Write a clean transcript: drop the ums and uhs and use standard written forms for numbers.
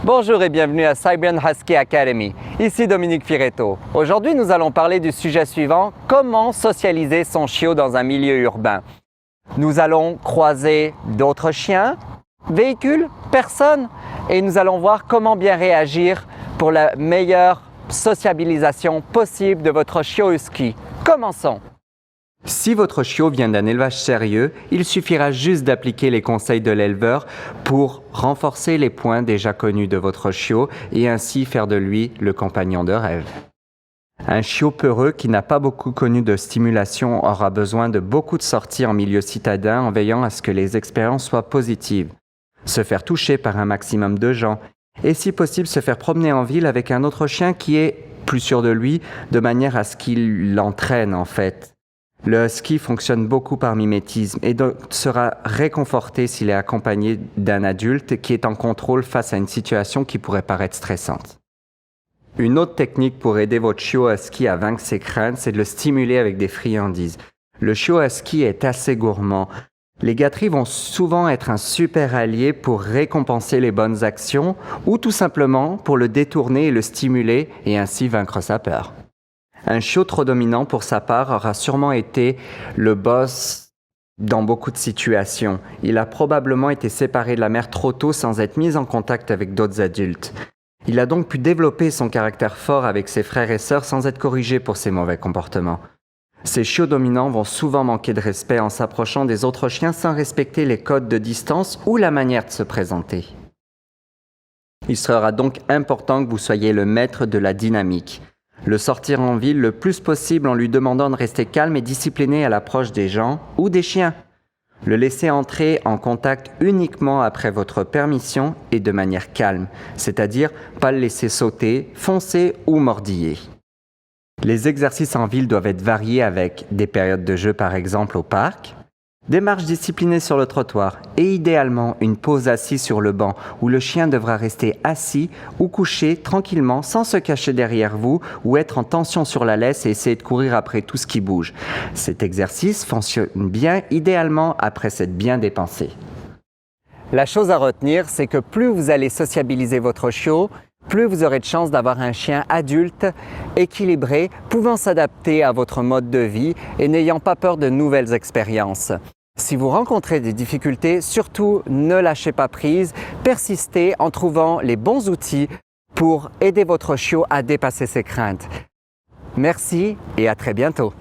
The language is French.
Bonjour et bienvenue à Siberian Husky Academy. Ici Dominique Firetto. Aujourd'hui, nous allons parler du sujet suivant, comment socialiser son chiot dans un milieu urbain. Nous allons croiser d'autres chiens, véhicules, personnes et nous allons voir comment bien réagir pour la meilleure sociabilisation possible de votre chiot husky. Commençons! Si votre chiot vient d'un élevage sérieux, il suffira juste d'appliquer les conseils de l'éleveur pour renforcer les points déjà connus de votre chiot et ainsi faire de lui le compagnon de rêve. Un chiot peureux qui n'a pas beaucoup connu de stimulation aura besoin de beaucoup de sorties en milieu citadin en veillant à ce que les expériences soient positives. Se faire toucher par un maximum de gens et si possible se faire promener en ville avec un autre chien qui est plus sûr de lui de manière à ce qu'il l'entraîne en fait. Le husky fonctionne beaucoup par mimétisme et donc sera réconforté s'il est accompagné d'un adulte qui est en contrôle face à une situation qui pourrait paraître stressante. Une autre technique pour aider votre chiot husky à vaincre ses craintes, c'est de le stimuler avec des friandises. Le chiot husky est assez gourmand. Les gâteries vont souvent être un super allié pour récompenser les bonnes actions ou tout simplement pour le détourner et le stimuler et ainsi vaincre sa peur. Un chiot trop dominant pour sa part aura sûrement été le boss dans beaucoup de situations. Il a probablement été séparé de la mère trop tôt sans être mis en contact avec d'autres adultes. Il a donc pu développer son caractère fort avec ses frères et sœurs sans être corrigé pour ses mauvais comportements. Ces chiots dominants vont souvent manquer de respect en s'approchant des autres chiens sans respecter les codes de distance ou la manière de se présenter. Il sera donc important que vous soyez le maître de la dynamique. Le sortir en ville le plus possible en lui demandant de rester calme et discipliné à l'approche des gens ou des chiens. Le laisser entrer en contact uniquement après votre permission et de manière calme, c'est-à-dire pas le laisser sauter, foncer ou mordiller. Les exercices en ville doivent être variés avec des périodes de jeu par exemple au parc, des marches disciplinées sur le trottoir et idéalement une pause assise sur le banc où le chien devra rester assis ou couché tranquillement sans se cacher derrière vous ou être en tension sur la laisse et essayer de courir après tout ce qui bouge. Cet exercice fonctionne bien idéalement après s'être bien dépensé. La chose à retenir, c'est que plus vous allez sociabiliser votre chiot, plus vous aurez de chances d'avoir un chien adulte, équilibré, pouvant s'adapter à votre mode de vie et n'ayant pas peur de nouvelles expériences. Si vous rencontrez des difficultés, surtout ne lâchez pas prise, persistez en trouvant les bons outils pour aider votre chiot à dépasser ses craintes. Merci et à très bientôt.